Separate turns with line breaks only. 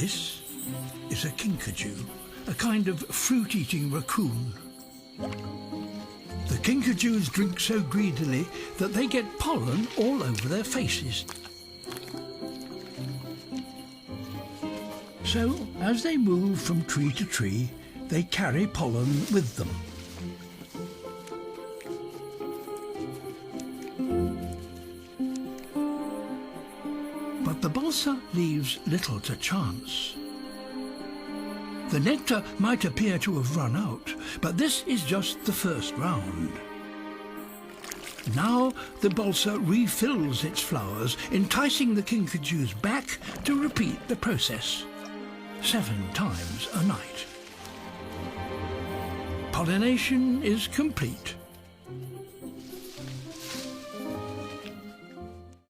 This is a kinkajou, a kind of fruit-eating raccoon. The kinkajous drink so greedily that they get pollen all over their faces. So, as they move from tree to tree, they carry pollen with them. But the balsa leaves little to chance. The nectar might appear to have run out, but this is just the first round. Now the balsa refills its flowers, enticing the kinkajous back to repeat the process 7 times a night. Pollination is complete.